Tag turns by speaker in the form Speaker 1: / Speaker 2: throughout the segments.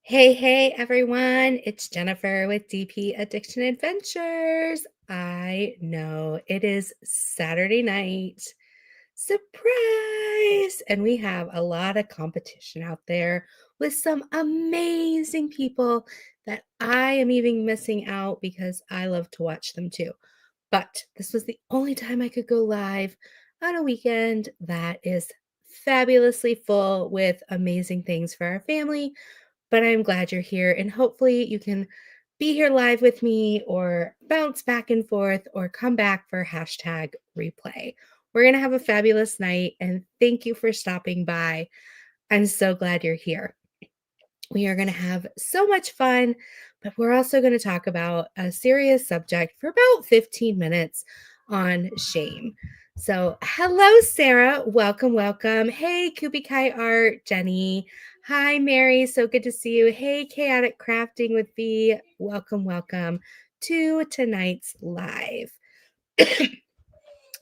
Speaker 1: Hey, everyone. It's Jennifer with DP Addiction Adventures. I know it is Saturday night. Surprise! And we have a lot of competition out there with some amazing people that I am even missing out because I love to watch them too. But this was the only time I could go live on a weekend that is fabulously full with amazing things for our family, but I'm glad you're here and hopefully you can be here live with me or bounce back and forth or come back for hashtag replay. We're going to have a fabulous night and thank you for stopping by. I'm so glad you're here. We are going to have so much fun, but we're also going to talk about a serious subject for about 15 minutes on shame. So, hello, Sarah. Welcome. Hey, Kubikai Art, Jenny. Hi, Mary. So good to see you. Hey, Chaotic Crafting with V. Welcome to tonight's live.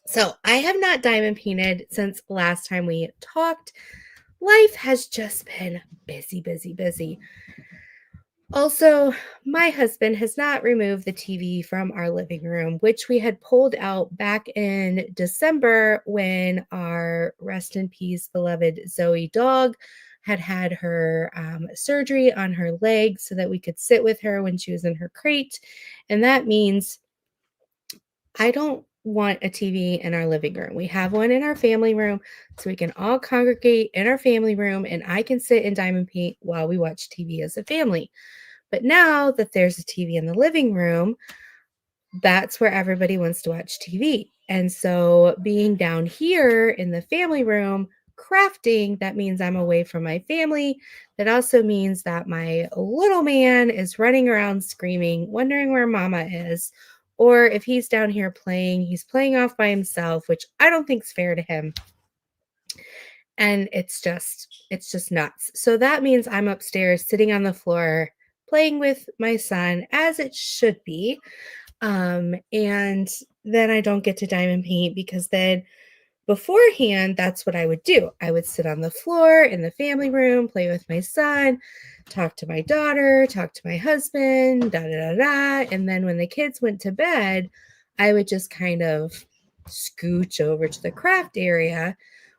Speaker 1: So, I have not diamond painted since last time we talked. Life has just been busy. Also, my husband has not removed the TV from our living room, which we had pulled out back in December when our rest in peace beloved Zoe dog had her surgery on her leg so that we could sit with her when she was in her crate. And that means I don't want a TV in our living room. We have one in our family room so we can all congregate in our family room and I can sit and diamond paint while we watch TV as a family. But now that there's a TV in the living room, that's where everybody wants to watch TV. And so being down here in the family room, crafting, that means I'm away from my family. That also means that my little man is running around screaming, wondering where mama is. Or if he's down here playing, he's playing off by himself, which I don't think is fair to him. And it's just nuts. So that means I'm upstairs sitting on the floor playing with my son as it should be. And then I don't get to diamond paint because then beforehand, that's what I would do. I would sit on the floor in the family room, play with my son, talk to my daughter, talk to my husband, da da da da. And then when the kids went to bed, I would just kind of scooch over to the craft area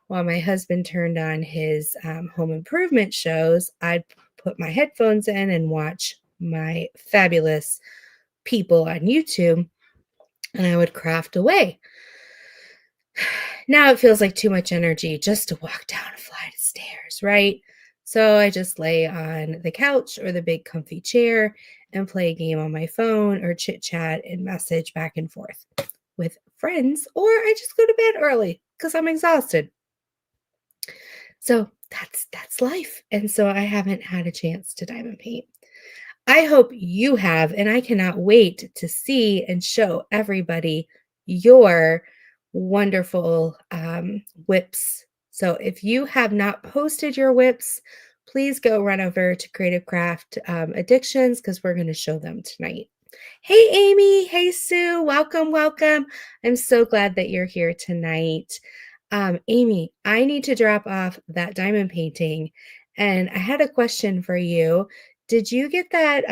Speaker 1: while my husband turned on his home improvement shows. I'd put my headphones in and watch my fabulous people on YouTube, and I would craft away. Now it feels like too much energy just to walk down a flight of stairs, right? So I just lay on the couch or the big comfy chair and play a game on my phone or chit chat and message back and forth with friends, or I just go to bed early because I'm exhausted. So that's life. And so I haven't had a chance to diamond paint. I hope you have, and I cannot wait to see and show everybody your wonderful whips. So if you have not posted your whips, please go run over to Creative Craft Addictions because we're going to show them tonight. Hey, Amy. Hey, Sue. Welcome. I'm so glad that you're here tonight. Amy, I need to drop off that diamond painting, and I had a question for you. Did you get that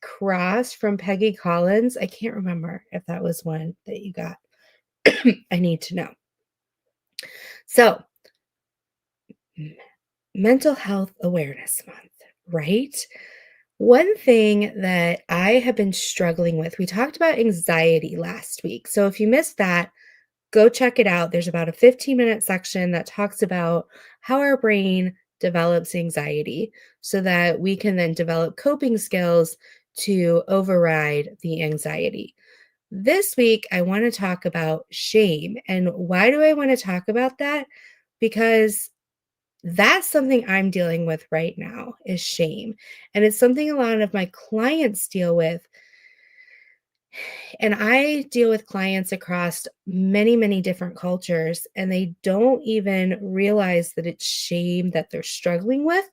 Speaker 1: cross from Peggy Collins? I can't remember if that was one that you got. I need to know. So, Mental Health Awareness Month, right? One thing that I have been struggling with, we talked about anxiety last week. So, if you missed that, go check it out. There's about a 15-minute section that talks about how our brain develops anxiety so that we can then develop coping skills to override the anxiety. This week, I want to talk about shame. And why do I want to talk about that? Because that's something I'm dealing with right now is shame. And it's something a lot of my clients deal with, and I deal with clients across many different cultures, and they don't even realize that it's shame that they're struggling with.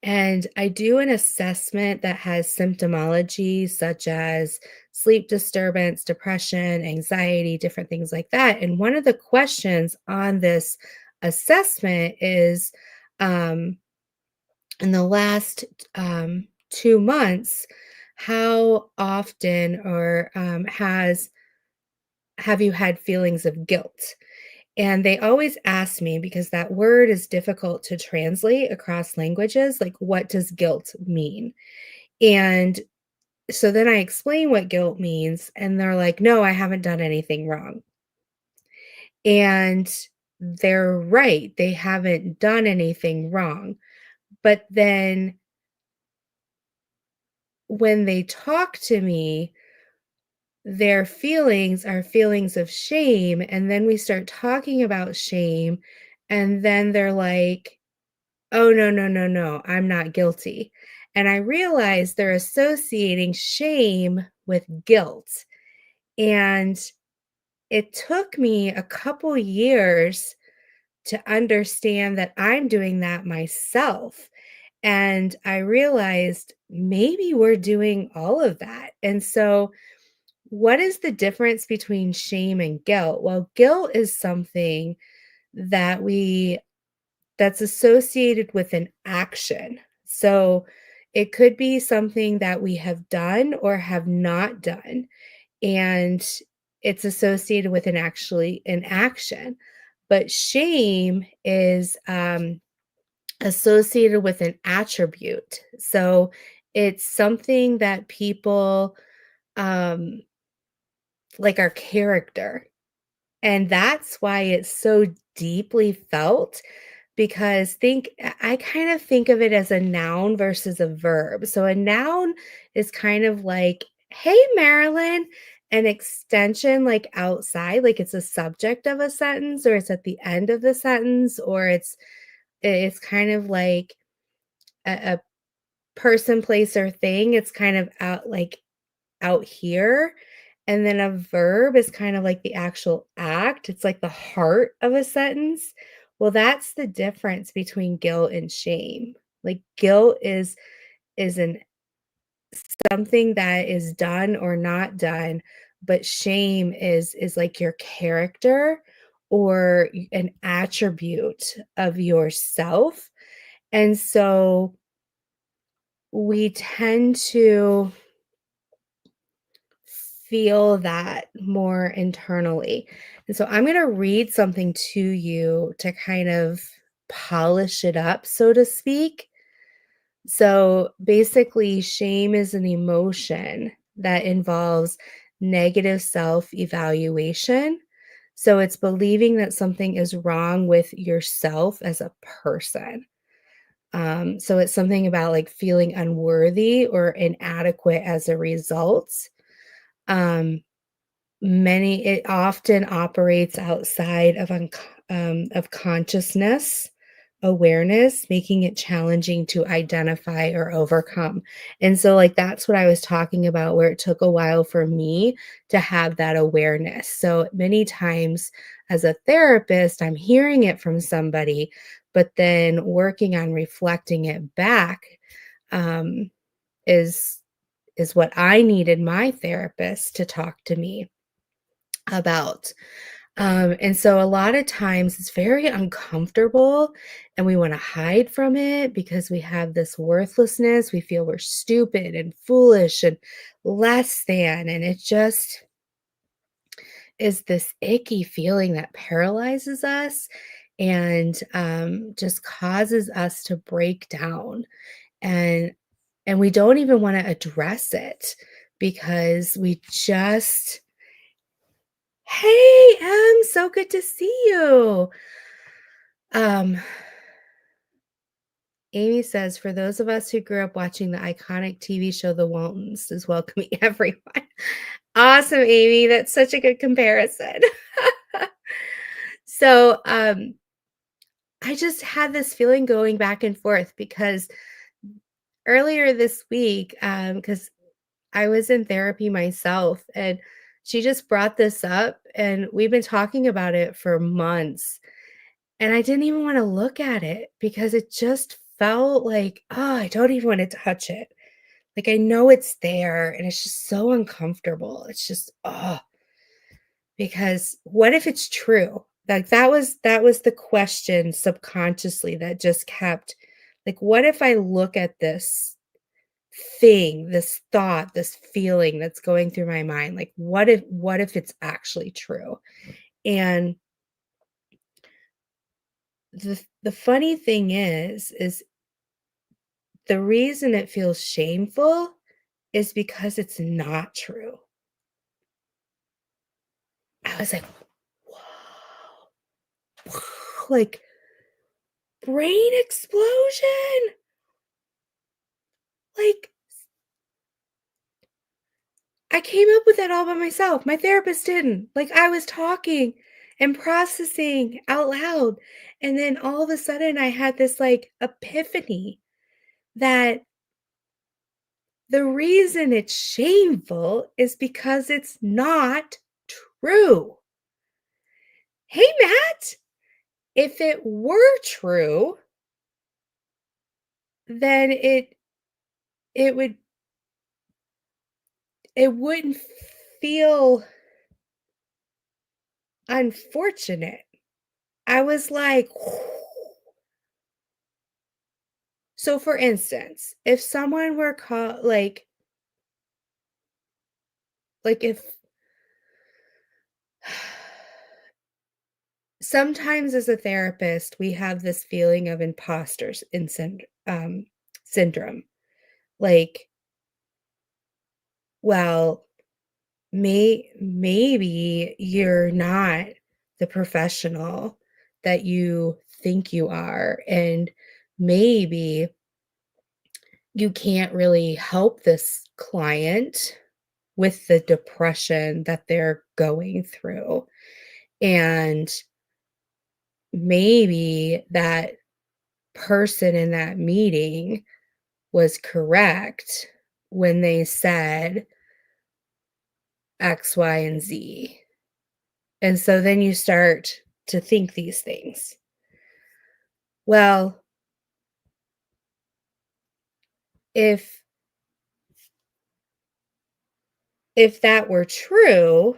Speaker 1: And I do an assessment that has symptomology such as sleep disturbance, depression, anxiety, different things like that. And one of the questions on this assessment is, um, in the last 2 months, how often or has have you had feelings of guilt? And they always ask me because that word is difficult to translate across languages. Like, what does guilt mean? And so then I explain what guilt means, and they're like, no, I haven't done anything wrong. And they're right. They haven't done anything wrong. But then when they talk to me, their feelings are feelings of shame. And then we start talking about shame. And then they're like, oh, no, no, no, no, I'm not guilty. And I realize they're associating shame with guilt. And it took me a couple years to understand that I'm doing that myself. And I realized maybe we're doing all of that. And so, what is the difference between shame and guilt? Well, guilt is something that that's associated with an action. So, it could be something that we have done or have not done, and it's associated with an action. But shame is associated with an attribute. So it's something that people um, like our character. And that's why it's so deeply felt because I kind of think of it as a noun versus a verb. So a noun is kind of like, hey, Marilyn, an extension like outside, like it's a subject of a sentence or it's at the end of the sentence or it's kind of like a person, place, or thing. It's kind of out here. And then a verb is kind of like the actual act. It's like the heart of a sentence. Well, that's the difference between guilt and shame. Like guilt is an something that is done or not done, but shame is like your character or an attribute of yourself. And so we tend to feel that more internally. And so I'm going to read something to you to kind of polish it up, so to speak. So basically, shame is an emotion that involves negative self evaluation. So it's believing that something is wrong with yourself as a person. So it's something about like feeling unworthy or inadequate as a result. Um, Many it often operates outside of consciousness, awareness, making it challenging to identify or overcome. And so, like, that's what I was talking about, where it took a while for me to have that awareness. So many times as a therapist, I'm hearing it from somebody, but then working on reflecting it back um, is is what I needed my therapist to talk to me about. And so a lot of times it's very uncomfortable and we want to hide from it because we have this worthlessness. We feel we're stupid and foolish and less than. And it just is this icky feeling that paralyzes us and just causes us to break down. And we don't even want to address it because we just Hey, so good to see you. Um, Amy says, for those of us who grew up watching the iconic TV show The Waltons is welcoming everyone. Awesome, Amy. That's such a good comparison. So, I just had this feeling going back and forth because earlier this week, because I was in therapy myself, and she just brought this up, and we've been talking about it for months. And I didn't even wanna look at it because it just felt like, "Oh, I don't even wanna touch it." Like, I know it's there, and it's just so uncomfortable. It's just, because what if it's true? Like, that was the question subconsciously that just kept Like, what if I look at this thing, this thought, this feeling that's going through my mind? Like, what if it's actually true? And the funny thing is the reason it feels shameful is because it's not true. I was like, "Whoa." Like, brain explosion. Like, I came up with that all by myself. My therapist didn't. Like, I was talking and processing out loud. And then all of a sudden, I had this like epiphany that the reason it's shameful is because it's not true. Hey, Matt, if it were true, then it would it wouldn't feel unfortunate. I was like, so for instance, if someone were called like if sometimes as a therapist, we have this feeling of imposters in syndrome. Like, well, maybe you're not the professional that you think you are, and maybe you can't really help this client with the depression that they're going through. And maybe that person in that meeting was correct when they said X, Y, and Z. And so then you start to think these things. Well, if that were true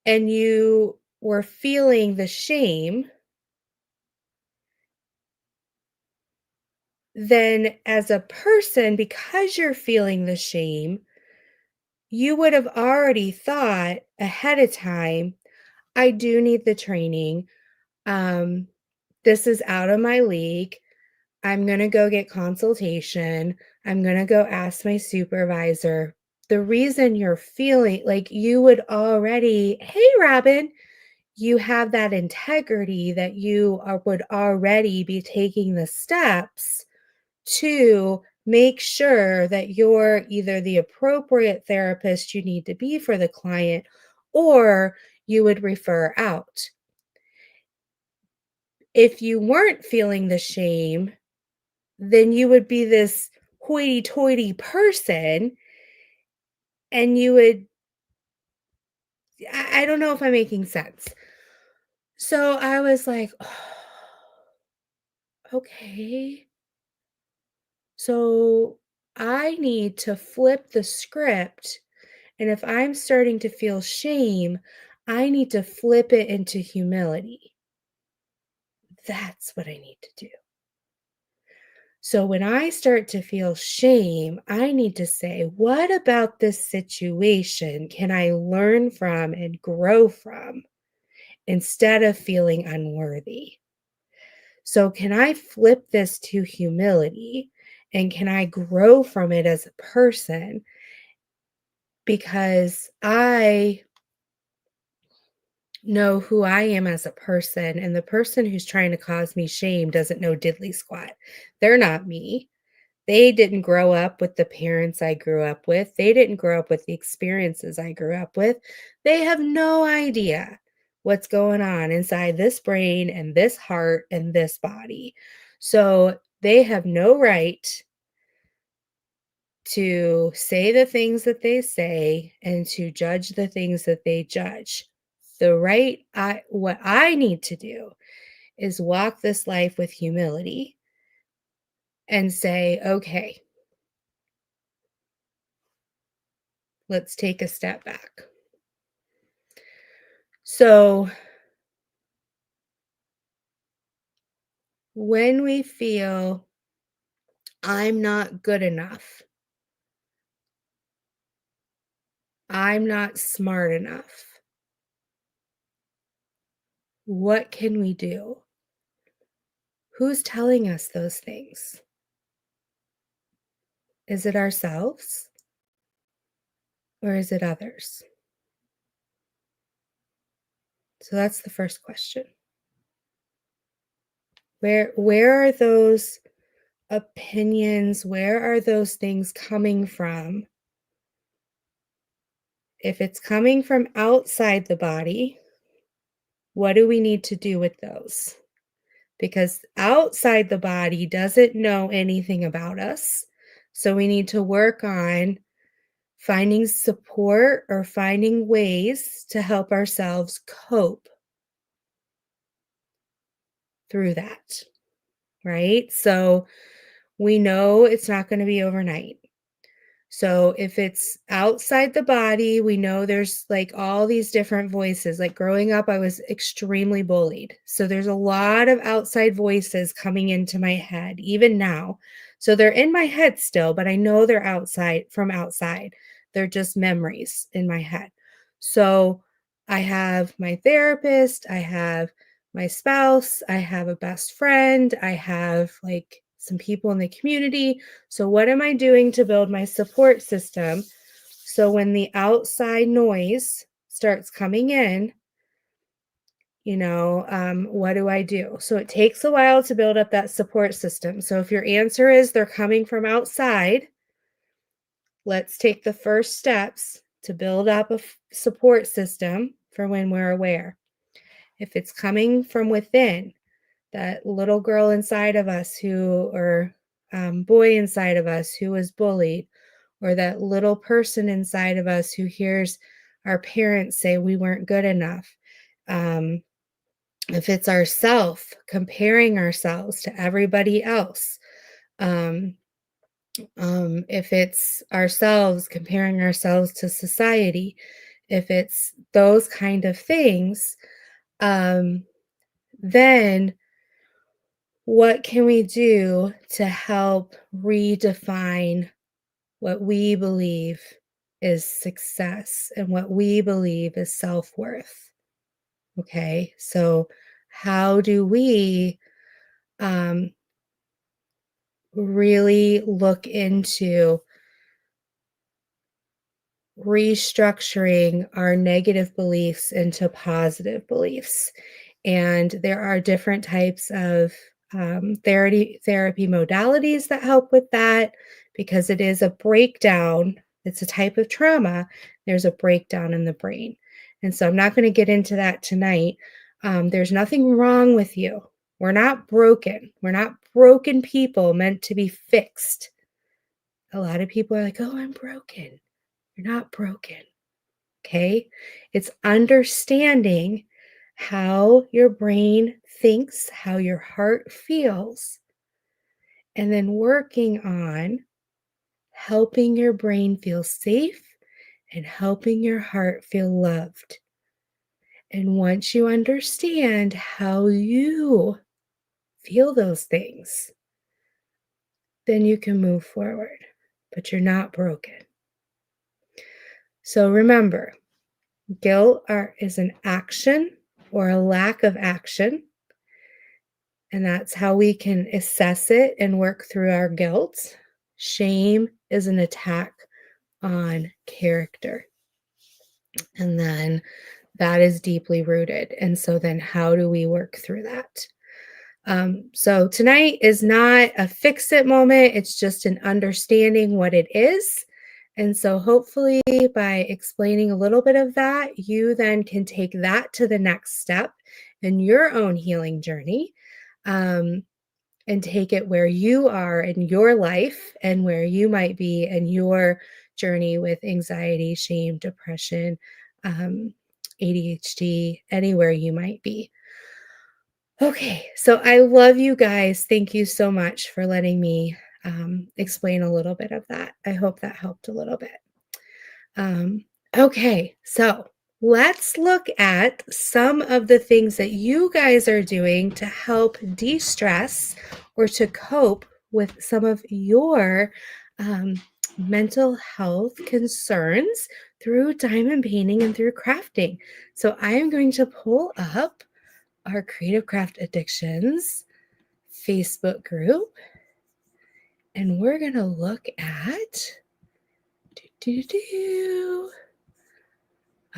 Speaker 1: and you were feeling the shame, then as a person, because you're feeling the shame, you would have already thought ahead of time, I do need the training. Um, this is out of my league. I'm going to go get consultation. I'm going to go ask my supervisor. The reason you're feeling like you would already, hey, Robin, you have that integrity that would already be taking the steps to make sure that you're either the appropriate therapist you need to be for the client or you would refer out. If you weren't feeling the shame, then you would be this hoity-toity person and you would I don't know if I'm making sense. So I was like, "Oh, okay. So I need to flip the script. And if I'm starting to feel shame, I need to flip it into humility. That's what I need to do. So when I start to feel shame, I need to say, what about this situation can I learn from and grow from instead of feeling unworthy? So, can I flip this to humility and can I grow from it as a person? Because I know who I am as a person, and the person who's trying to cause me shame doesn't know diddly squat. They're not me. They didn't grow up with the parents I grew up with. They didn't grow up with the experiences I grew up with. They have no idea what's going on inside this brain and this heart and this body. So they have no right to say the things that they say and to judge the things that they judge. What I need to do is walk this life with humility and say, okay, let's take a step back. So, when we feel I'm not good enough, I'm not smart enough, what can we do? Who's telling us those things? Is it ourselves or is it others? So that's the first question. Where are those opinions, where are those things coming from? If it's coming from outside the body, what do we need to do with those? Because outside the body doesn't know anything about us. So we need to work on finding support or finding ways to help ourselves cope through that, right? So we know it's not going to be overnight. So if it's outside the body, we know there's like all these different voices. Like growing up, I was extremely bullied. So there's a lot of outside voices coming into my head, even now. So they're in my head still, but I know they're outside from outside. They're just memories in my head. So I have my therapist, I have my spouse, I have a best friend, I have like some people in the community. So, what am I doing to build my support system? So, when the outside noise starts coming in, what do I do? So, it takes a while to build up that support system. So, if your answer is they're coming from outside, let's take the first steps to build up a support system for when we're aware. If it's coming from within, that little girl inside of us or boy inside of us who was bullied, or that little person inside of us who hears our parents say we weren't good enough. Um, if it's ourself comparing ourselves to everybody else, um, if it's ourselves comparing ourselves to society, if it's those kind of things, um, then what can we do to help redefine what we believe is success and what we believe is self-worth? Okay, so how do we um, really look into restructuring our negative beliefs into positive beliefs? And there are different types of therapy modalities that help with that because it is a breakdown. It's a type of trauma. There's a breakdown in the brain. And so I'm not going to get into that tonight. There's nothing wrong with you. We're not broken. We're not broken people meant to be fixed. A lot of people are like, oh, I'm broken. You're not broken. Okay. It's understanding how your brain thinks, how your heart feels, and then working on helping your brain feel safe and helping your heart feel loved. And once you understand how you feel those things, then you can move forward, but you're not broken. So remember, is an action or a lack of action. And that's how we can assess it and work through our guilt. Shame is an attack on character. And then that is deeply rooted. And so then how do we work through that? So tonight is not a fix it moment. It's just an understanding what it is. And so hopefully by explaining a little bit of that, you then can take that to the next step in your own healing journey. And take it where you are in your life and where you might be in your journey with anxiety, shame, depression, ADHD, anywhere you might be. Okay, so I love you guys. Thank you so much for letting me explain a little bit of that. I hope that helped a little bit. Okay, so let's look at some of the things that you guys are doing to help de-stress or to cope with some of your mental health concerns through diamond painting and through crafting. So I am going to pull up our Creative Craft Addictions Facebook group, and we're going to look at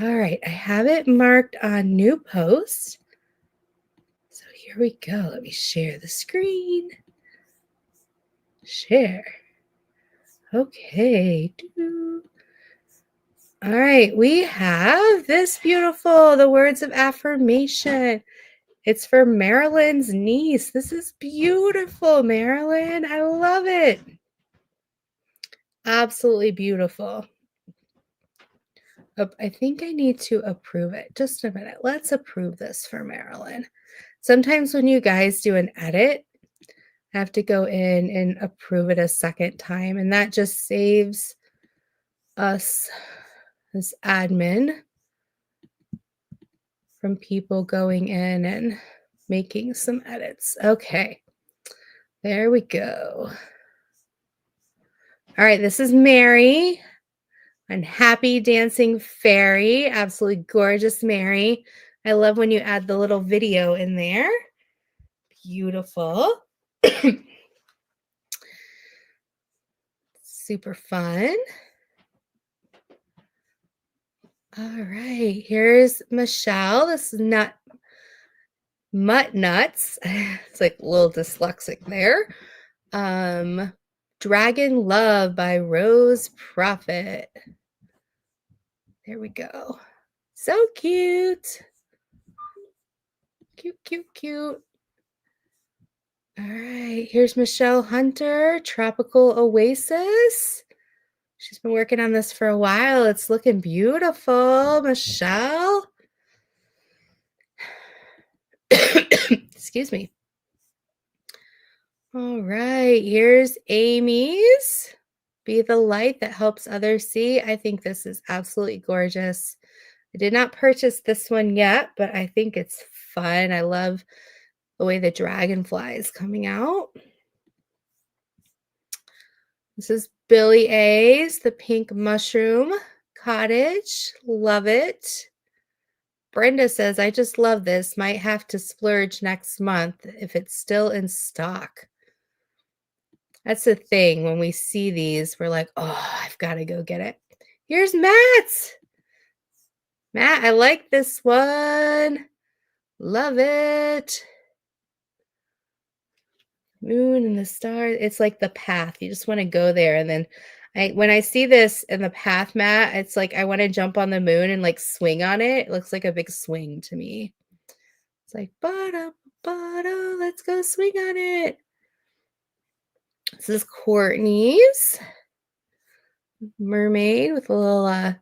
Speaker 1: all right, I have it marked on new post. So here we go. Let me share the screen. Share. Okay. All right, we have this beautiful, the words of affirmation. It's for Marilyn's niece. This is beautiful, Marilyn. I love it. Absolutely beautiful. I think I need to approve it. Just a minute. Let's approve this for Marilyn. Sometimes when you guys do an edit, I have to go in and approve it a second time, and that just saves us as admin from people going in and making some edits. Okay, there we go. All right, this is Mary, and Happy Dancing Fairy. Absolutely gorgeous, Mary. I love when you add the little video in there. Beautiful. Super fun. All right, here's Michelle. This is Mutt Nuts. It's like a little dyslexic there. Dragon Love by Rose Prophet. There we go. So cute. Cute, cute, cute. All right, here's Michelle Hunter, Tropical Oasis. She's been working on this for a while. It's looking beautiful, Michelle. Excuse me. All right, here's Amy's. Be the light that helps others see. I think this is absolutely gorgeous. I did not purchase this one yet, but I think it's fun. I love the way the dragonfly is coming out. This is Billy A's, the pink mushroom cottage. Love it. Brenda says, I just love this. Might have to splurge next month if it's still in stock. That's the thing. When we see these, we're like, oh, I've got to go get it. Here's Matt's. Matt, I like this one. Love it. Moon and the stars. It's like the path. You just want to go there. And then when I see this in the path, Matt, it's like I want to jump on the moon and like swing on it. It looks like a big swing to me. It's like, bada, bada, let's go swing on it. This is Courtney's mermaid with a little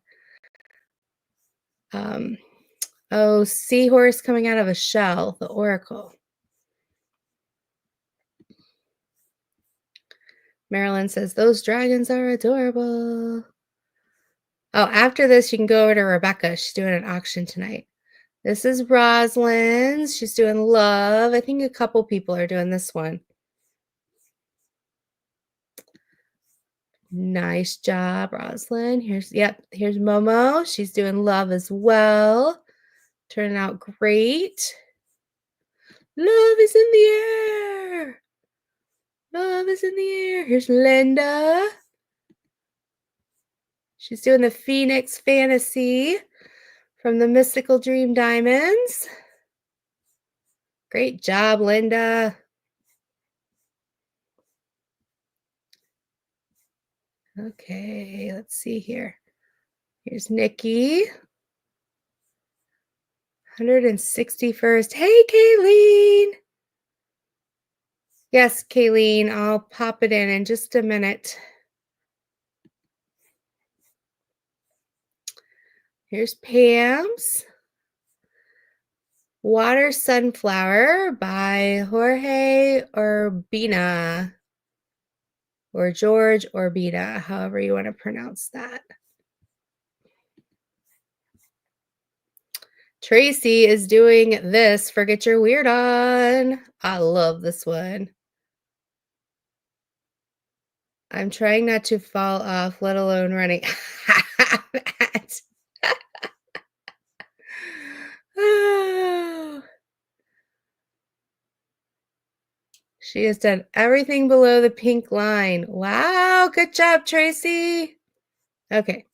Speaker 1: seahorse coming out of a shell, the oracle. Marilyn says, those dragons are adorable. Oh, after this, you can go over to Rebecca. She's doing an auction tonight. This is Rosalind's. She's doing love. I think a couple people are doing this one. Nice job, Rosalind. Here's Momo. She's doing love as well. Turning out great. Love is in the air. Love is in the air. Here's Linda. She's doing the Phoenix Fantasy from the Mystical Dream Diamonds. Great job, Linda. Okay, let's see here. Here's Nikki. 161st. Hey, Kayleen. Yes, Kayleen, I'll pop it in just a minute. Here's Pam's. Water Sunflower by Jorge Urbina. Or George Urbina, however you want to pronounce that. Tracy is doing this for Get Your Weird On. I love this one. I'm trying not to fall off, let alone running. Matt. Oh, she has done everything below the pink line. Wow, good job, Tracy. Okay.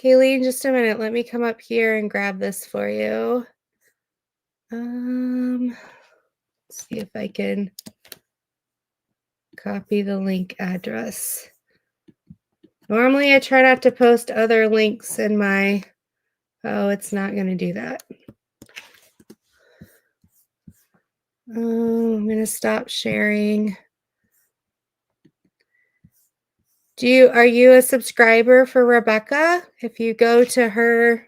Speaker 1: Kayleen, just a minute. Let me come up here and grab this for you. See if I can copy the link address. Normally, I try not to post other links in my... Oh, it's not going to do that. I'm going to stop sharing. Are you a subscriber for Rebecca? If you go to her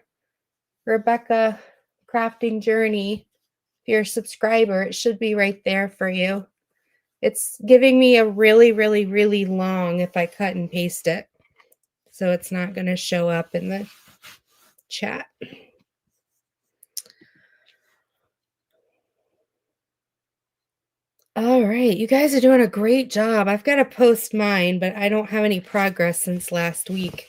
Speaker 1: Rebecca Crafting Journey, if you're a subscriber, it should be right there for you. It's giving me a really, really, really long if I cut and paste it. So it's not going to show up in the chat. All right, you guys are doing a great job. I've got to post mine, but I don't have any progress since last week.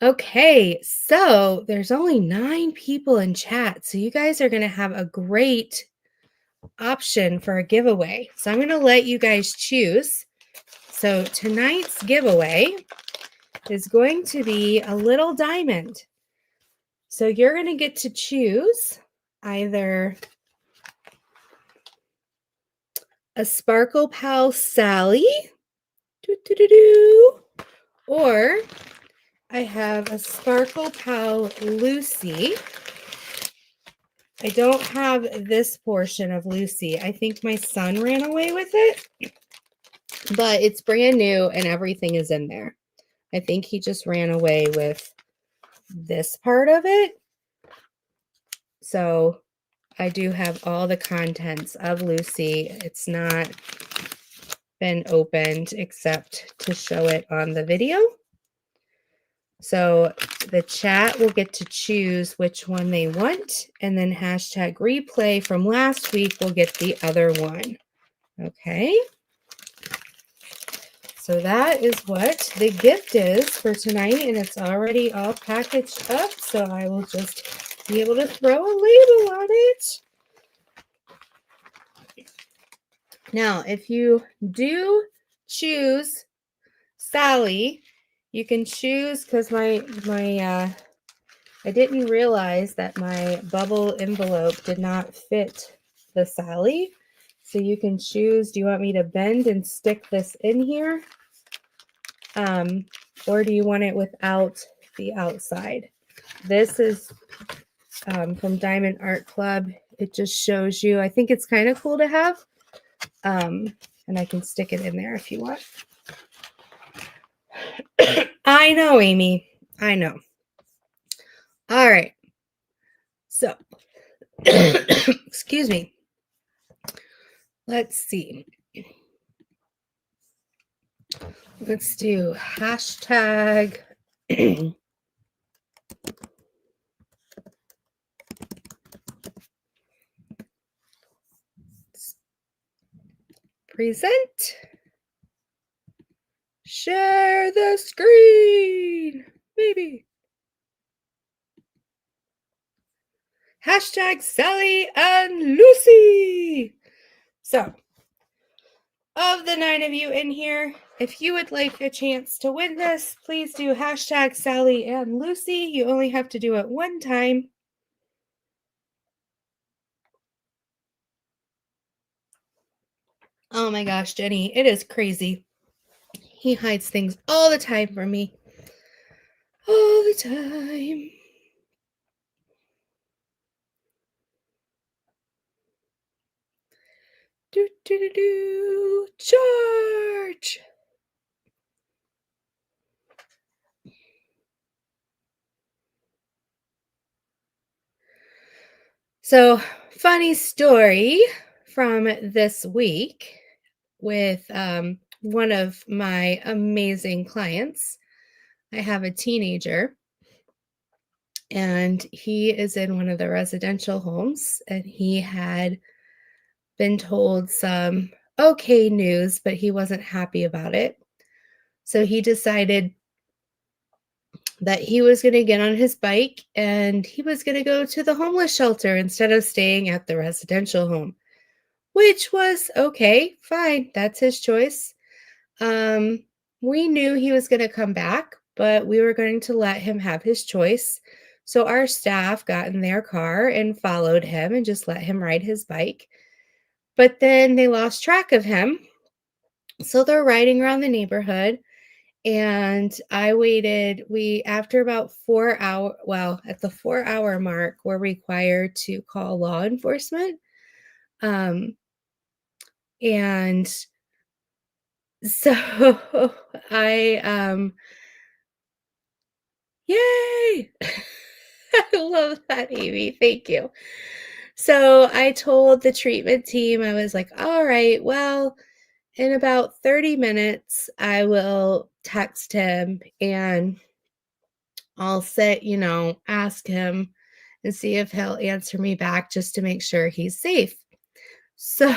Speaker 1: Okay, so there's only 9 people in chat, so you guys are going to have a great option for a giveaway. So I'm going to let you guys choose. So tonight's giveaway is going to be a little diamond. So you're going to get to choose either a Sparkle Pal Sally, or I have a Sparkle Pal Lucy. I don't have this portion of Lucy. I think my son ran away with it, but it's brand new and everything is in there. I think he just ran away with this part of it. So I do have all the contents of Lucy. It's not been opened except to show it on the video. So the chat will get to choose which one they want, and then hashtag replay from last week will get the other one. Okay. So that is what the gift is for tonight, and it's already all packaged up, so I will just be able to throw a label on it. Now, if you do choose Sally, you can choose, because I didn't realize that my bubble envelope did not fit the Sally. So you can choose, do you want me to bend and stick this in here? Or do you want it without the outside? This is from Diamond Art Club. It just shows you, I think it's kind of cool to have. And I can stick it in there if you want. I know, Amy. I know. All right. So, excuse me. Let's see. Let's do hashtag present. Share the screen. Maybe. Hashtag Sally and Lucy. So, of the 9 of you in here, if you would like a chance to win this, please do hashtag Sally and Lucy. You only have to do it one time. Oh my gosh, Jenny, it is crazy. He hides things all the time from me. All the time. Do, do, do, do. Charge. So, funny story from this week with one of my amazing clients. I have a teenager, and he is in one of the residential homes, and he had been told some okay news, but he wasn't happy about it. So he decided that he was going to get on his bike and he was going to go to the homeless shelter instead of staying at the residential home, which was okay, fine. That's his choice. Um, we knew he was going to come back, but we were going to let him have his choice. So our staff got in their car and followed him and just let him ride his bike. But then they lost track of him. So they're riding around the neighborhood. And I waited, we after about 4 hour, well, at the 4 hour mark, we're required to call law enforcement. Um, and so I yay! I love that, Amy. Thank you. So I told the treatment team, I was like, all right, well, in about 30 minutes, I will text him and I'll say, ask him and see if he'll answer me back just to make sure he's safe. So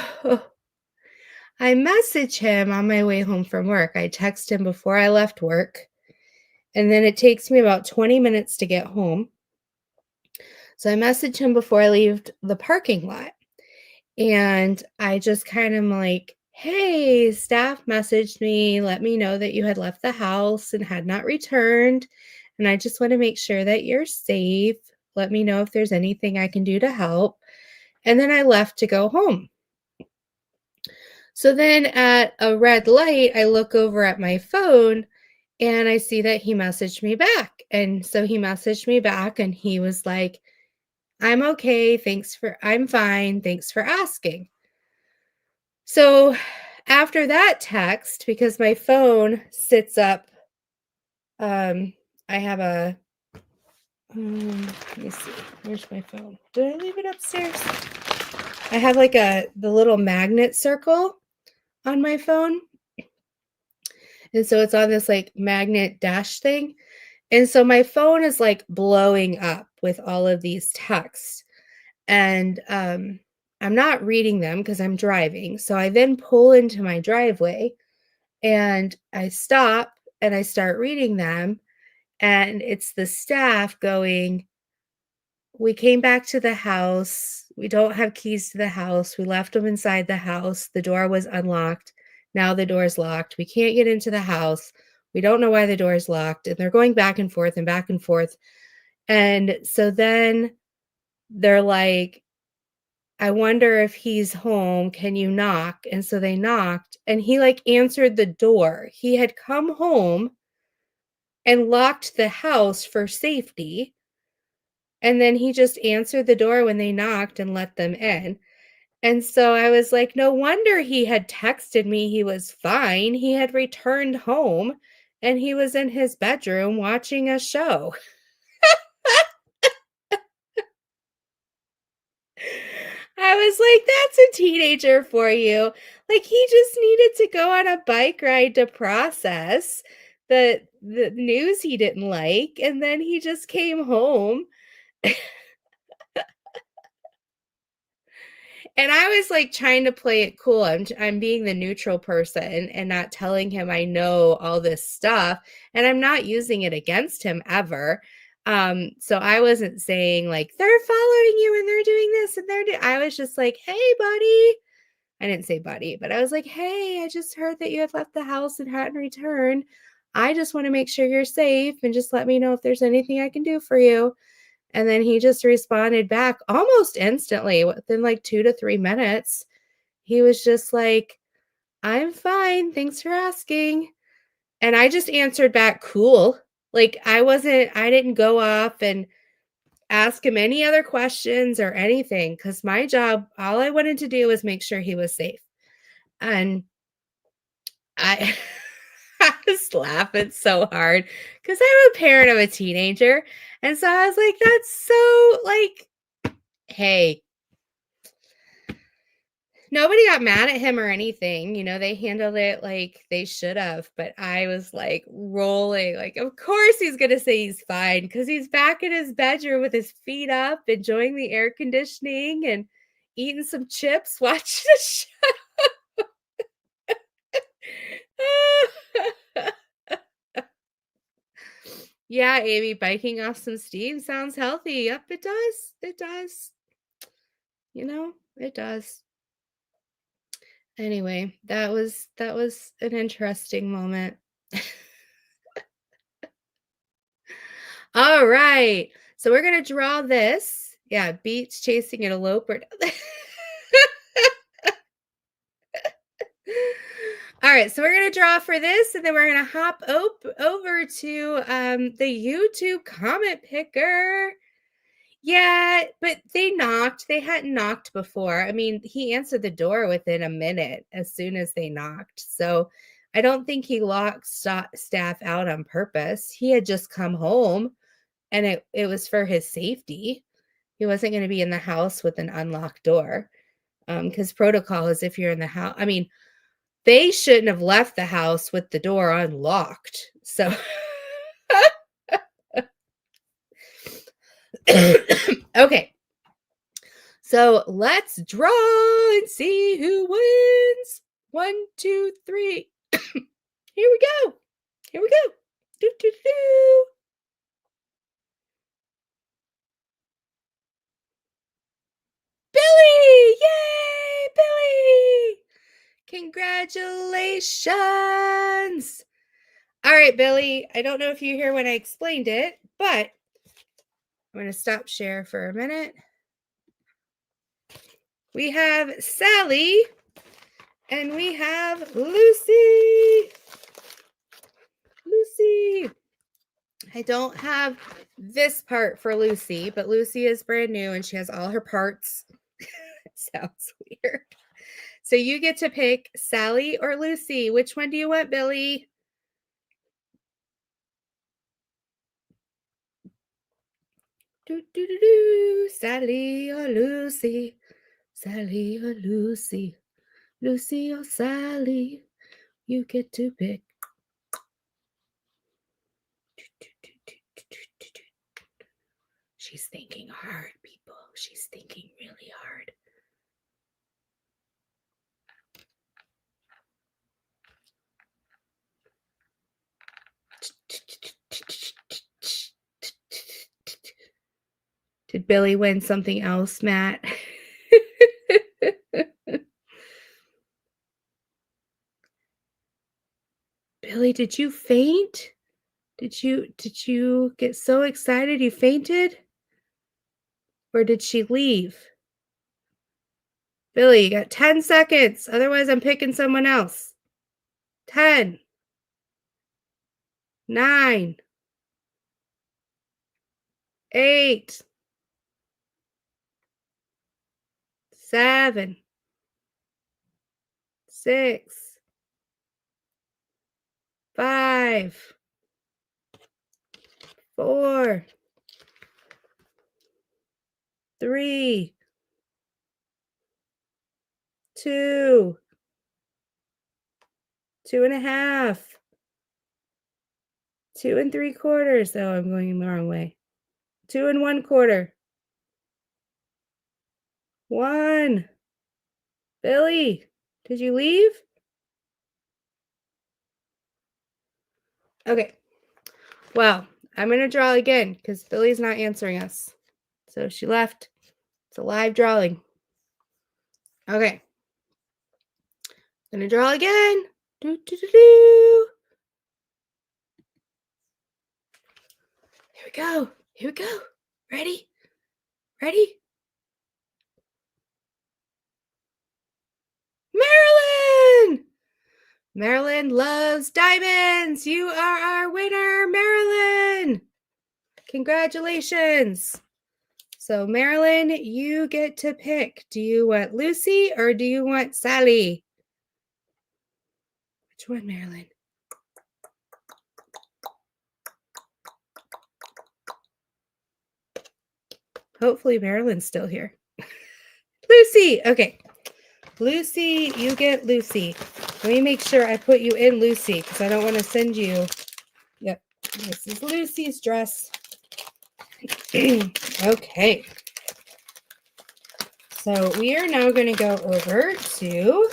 Speaker 1: I message him on my way home from work. I text him before I left work, and then it takes me about 20 minutes to get home. So I message him before I leave the parking lot. And I just kind of like, hey, staff messaged me, let me know that you had left the house and had not returned. And I just want to make sure that you're safe. Let me know if there's anything I can do to help. And then I left to go home. So then at a red light, I look over at my phone and I see that he messaged me back. And so he messaged me back and he was like, I'm okay. I'm fine. Thanks for asking. So after that text, because my phone sits up, um, I have a, let me see, where's my phone? Did I leave it upstairs? I have like the little magnet circle on my phone. And so it's on this like magnet dash thing. And so my phone is like blowing up with all of these texts. And I'm not reading them because I'm driving. So I then pull into my driveway and I stop and I start reading them. And it's the staff going, we came back to the house. We don't have keys to the house. We left them inside the house. The door was unlocked. Now the door is locked. We can't get into the house. We don't know why the door is locked. And they're going back and forth and back and forth. And so then they're like, I wonder if he's home. Can you knock? And so they knocked and he like answered the door. He had come home and locked the house for safety. And then he just answered the door when they knocked and let them in. And so I was like, no wonder he had texted me he was fine. He had returned home and he was in his bedroom watching a show. I was like, that's a teenager for you. Like he just needed to go on a bike ride to process the news he didn't like, and then he just came home. And I was like trying to play it cool. I'm being the neutral person and not telling him I know all this stuff, and I'm not using it against him ever. So I wasn't saying like they're following you and they're doing this and I was just like, "Hey buddy." I didn't say buddy, but I was like, "Hey, I just heard that you had left the house and hadn't returned. I just want to make sure you're safe and just let me know if there's anything I can do for you." And then he just responded back almost instantly within like 2 to 3 minutes. He was just like, "I'm fine. Thanks for asking." And I just answered back, "Cool." Like I didn't go off and ask him any other questions or anything because my job, all I wanted to do was make sure he was safe. And I I was laughing so hard because I'm a parent of a teenager. And so I was like, that's so like, hey, Nobody got mad at him or anything, they handled it like they should have, but I was, like, rolling, like, of course he's gonna say he's fine because he's back in his bedroom with his feet up, enjoying the air conditioning and eating some chips, watching a show. Yeah, Amy, biking off some steam sounds healthy. Yep, it does, it does, it does. Anyway, that was an interesting moment. All right. So we're gonna draw this. Yeah, beach chasing an eloper. All right, so we're gonna draw for this, and then we're gonna hop over to the YouTube comment picker. Yeah, but they knocked. They hadn't knocked before. I mean, he answered the door within a minute as soon as they knocked. So I don't think he locked staff out on purpose. He had just come home and it was for his safety. He wasn't going to be in the house with an unlocked door. Because protocol is if you're in the house. I mean, they shouldn't have left the house with the door unlocked. So okay. So let's draw and see who wins. 1, 2, 3. Here we go. Here we go. Do, do, do. Billy! Yay, Billy! Congratulations. All right, Billy. I don't know if you hear when I explained it, but I'm going to stop share for a minute. We have Sally and we have Lucy. Lucy. I don't have this part for Lucy, but Lucy is brand new and she has all her parts. It sounds weird. So you get to pick Sally or Lucy. Which one do you want, Billy? Do, do, do, do. Sally or Lucy? Sally or Lucy? Lucy or Sally? You get to pick. She's thinking hard, people. She's thinking really hard. Did Billy win something else, Matt? Billy, did you faint? Did you get so excited you fainted? Or did she leave? Billy, you got 10 seconds. Otherwise, I'm picking someone else. 10, 9, 8, 7, 6, 5, 4, 3, 2, 2.5, 2 3/4. Oh, I'm going the wrong way. 2 1/4. 1. Billy, did you leave? Okay. Well, I'm going to draw again because Billy's not answering us. So she left. It's a live drawing. Okay. Gonna draw again. Do, do, do, do. Here we go. Here we go. Ready? Ready? Marilyn! Marilyn loves diamonds. You are our winner, Marilyn. Congratulations. So, Marilyn, you get to pick. Do you want Lucy or do you want Sally? Which one, Marilyn? Hopefully, Marilyn's still here. Lucy. Okay. Lucy, you get Lucy. Let me make sure I put you in Lucy because I don't want to send you. Yep, this is Lucy's dress. Okay. So we are now going to go over to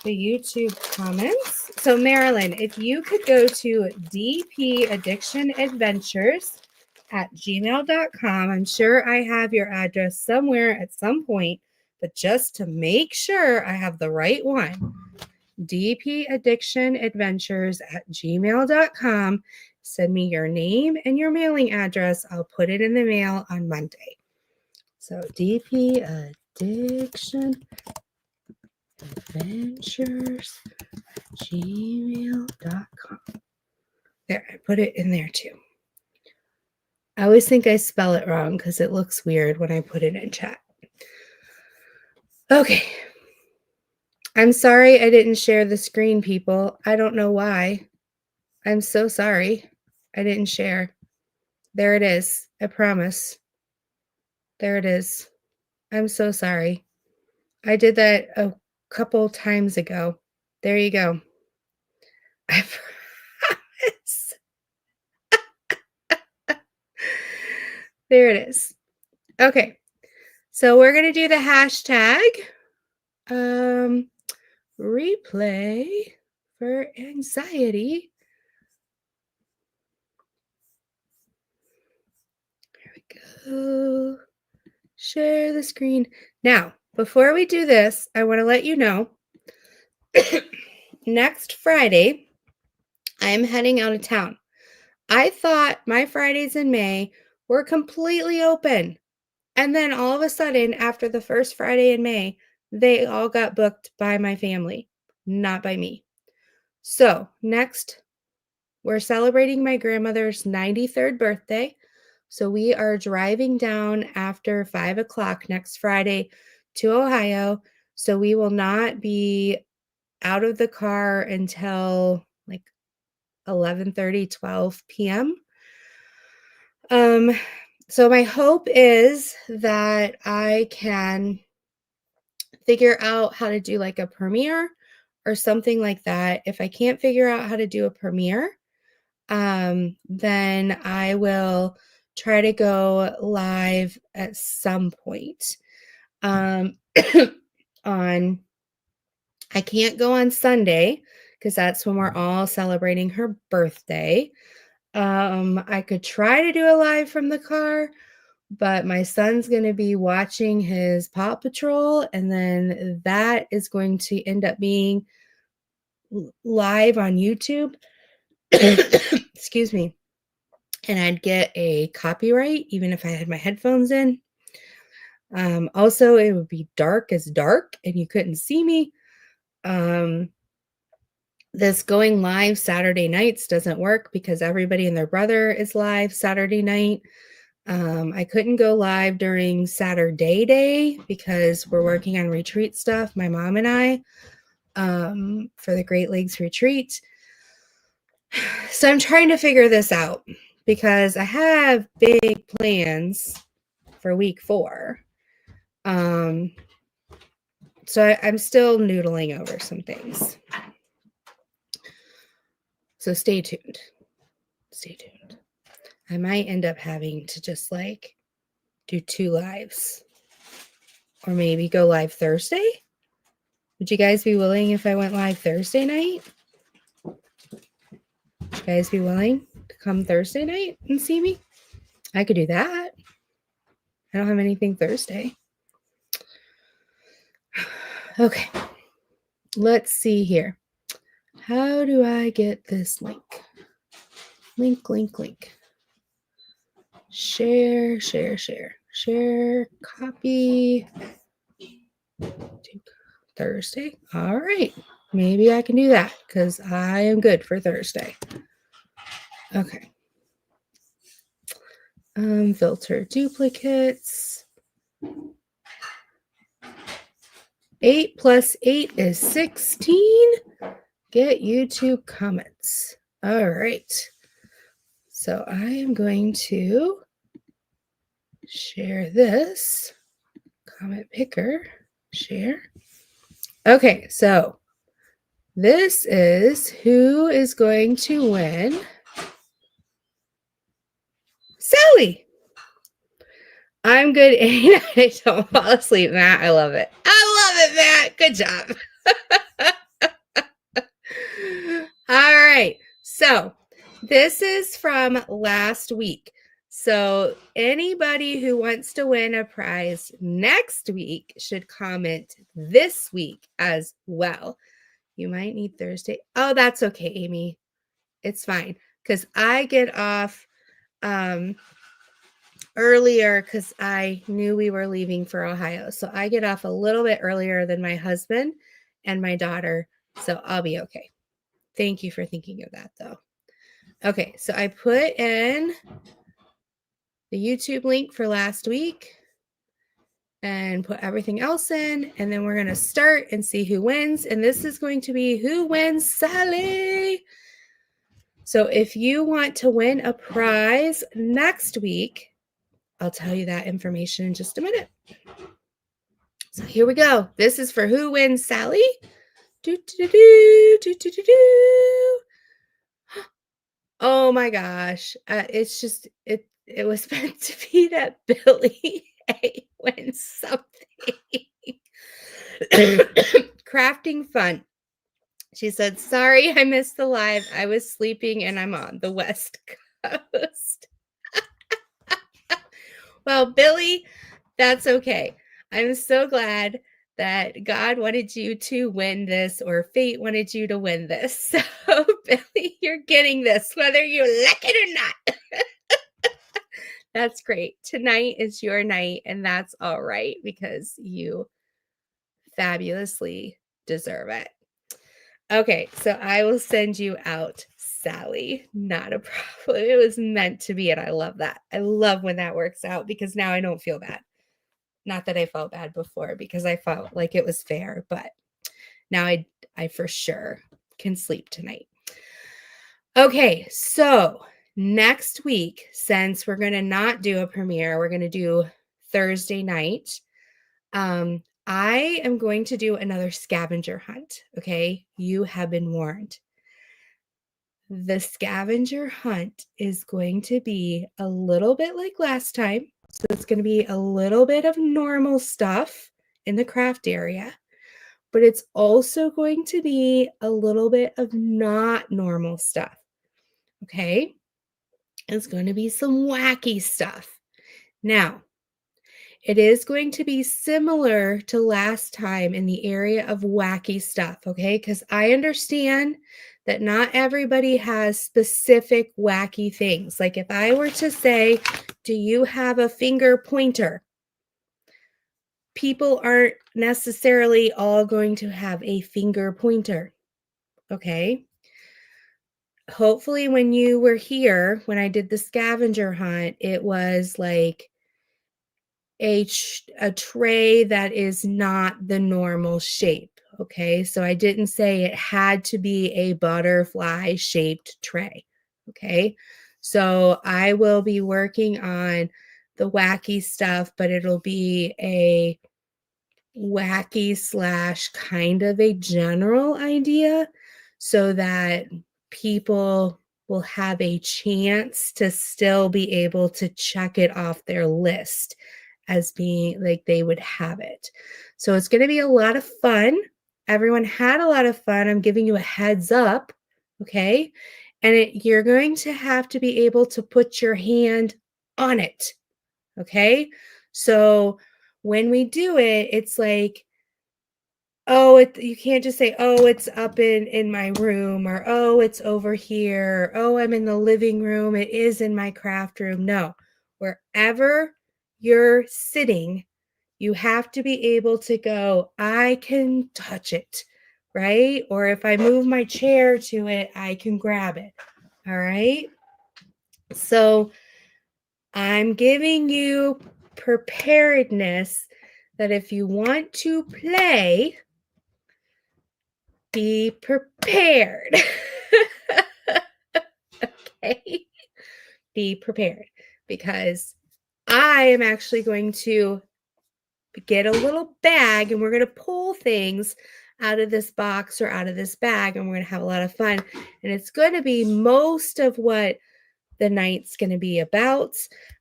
Speaker 1: the YouTube comments. So Marilyn, if you could go to dpaddictionadventures@gmail.com. I'm sure I have your address somewhere at some point, but just to make sure I have the right one, dpaddictionadventures@gmail.com. Send me your name and your mailing address. I'll put it in the mail on Monday. So dpaddictionadventures@gmail.com. There, I put it in there too. I always think I spell it wrong because it looks weird when I put it in chat. Okay. I'm sorry I didn't share the screen, people. I don't know why. I'm so sorry I didn't share. There it is. I promise. There it is. I'm so sorry. I did that a couple times ago. There you go. I promise. There it is. Okay. So we're going to do the hashtag replay for anxiety. There we go. Share the screen. Now, before we do this, I want to let you know next Friday, I'm heading out of town. I thought my Fridays in May were completely open. And then all of a sudden, after the first Friday in May, they all got booked by my family, not by me. So, next, we're celebrating my grandmother's 93rd birthday. So, we are driving down after 5 o'clock next Friday to Ohio. So, we will not be out of the car until like 11:30, 12 p.m. So my hope is that I can figure out how to do like a premiere or something like that. If I can't figure out how to do a premiere, then I will try to go live at some point. On I can't go on Sunday because that's when we're all celebrating her birthday. I could try to do a live from the car, but my son's going to be watching his Paw Patrol, and then that is going to end up being live on YouTube. Excuse me. And I'd get a copyright even if I had my headphones in. Also, it would be dark as dark, and you couldn't see me. This going live Saturday nights doesn't work because everybody and their brother is live Saturday night. I couldn't go live during Saturday day because we're working on retreat stuff, my mom and I, for the Great Lakes retreat. So I'm trying to figure this out because I have big plans for week 4. So I'm still noodling over some things. So stay tuned. Stay tuned. I might end up having to just like do 2 lives or maybe go live Thursday. Would you guys be willing if I went live Thursday night? Would you guys be willing to come Thursday night and see me? I could do that. I don't have anything Thursday. Okay. Let's see here. How do I get this link? Link. Share, copy to Thursday. All right. Maybe I can do that because I am good for Thursday. Okay. Filter duplicates. 8 plus 8 is 16. Get YouTube comments. All right. So I am going to share this. Comment picker. Share. Okay, so this is who is going to win. Sally. I'm good. I don't fall asleep, Matt. I love it. I love it, Matt. Good job. All right. So this is from last week. So anybody who wants to win a prize next week should comment this week as well. You might need Thursday. Oh, that's okay, Amy. It's fine because I get off earlier because I knew we were leaving for Ohio. So I get off a little bit earlier than my husband and my daughter. So I'll be okay. Thank you for thinking of that, though. Okay, so I put in the YouTube link for last week and put everything else in, and then we're going to start and see who wins. And this is going to be Who Wins Sally. So if you want to win a prize next week, I'll tell you that information in just a minute. So here we go. This is for Who Wins Sally. Do, do, do, do, do, do, do. Oh my gosh. It's just, it was meant to be that Billy A wins something. Crafting fun. She said, sorry, I missed the live. I was sleeping and I'm on the West Coast. Well, Billy, that's okay. I'm so glad that God wanted you to win this, or fate wanted you to win this. So, Billy, you're getting this, whether you like it or not. That's great. Tonight is your night, and that's all right because you fabulously deserve it. Okay, so I will send you out, Sally. Not a problem. It was meant to be, and I love that. I love when that works out because now I don't feel bad. Not that I felt bad before because I felt like it was fair, but now I for sure can sleep tonight. Okay, so next week, since we're going to not do a premiere, we're going to do Thursday night. I am going to do another scavenger hunt. Okay, you have been warned. The scavenger hunt is going to be a little bit like last time. So it's going to be a little bit of normal stuff in the craft area, but it's also going to be a little bit of not normal stuff. Okay. It's going to be some wacky stuff. Now, it is going to be similar to last time in the area of wacky stuff, okay? Because I understand that not everybody has specific wacky things. Like if I were to say, do you have a finger pointer? People aren't necessarily all going to have a finger pointer, okay? Hopefully when you were here, when I did the scavenger hunt, it was like a tray that is not the normal shape. Okay, so I didn't say it had to be a butterfly shaped tray. Okay, so I will be working on the wacky stuff, but it'll be a wacky slash kind of a general idea so that people will have a chance to still be able to check it off their list as being like they would have it. So it's going to be a lot of fun. Everyone had a lot of fun. I'm giving you a heads up. Okay. And you're going to have to be able to put your hand on it. Okay. So when we do it, it's like, oh, you can't just say, oh, it's up in my room, or oh, it's over here, or, oh, I'm in the living room, it is in my craft room. No, wherever you're sitting, you have to be able to go, I can touch it, right? Or if I move my chair to it, I can grab it. All right. So I'm giving you preparedness that if you want to play, be prepared. Okay. Be prepared because I am actually going to get a little bag and we're going to pull things out of this box or out of this bag, and we're going to have a lot of fun. And it's going to be most of what the night's going to be about.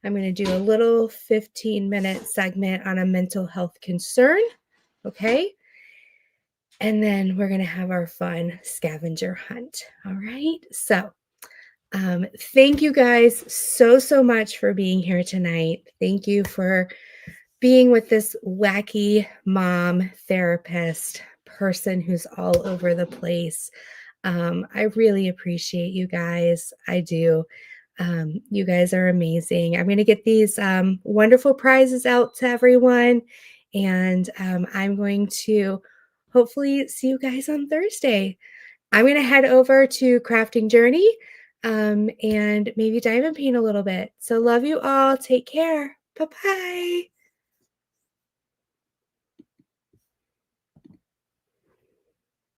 Speaker 1: I'm going to do a little 15-minute segment on a mental health concern. Okay. And then we're going to have our fun scavenger hunt. All right. So, thank you guys so much for being here tonight. Thank you for being with this wacky mom therapist person who's all over the place. I really appreciate you guys. I do. You guys are amazing. I'm going to get these wonderful prizes out to everyone. And I'm going to hopefully see you guys on Thursday. I'm going to head over to Crafting Journey and maybe diamond paint a little bit. So, love you all. Take care. Bye bye.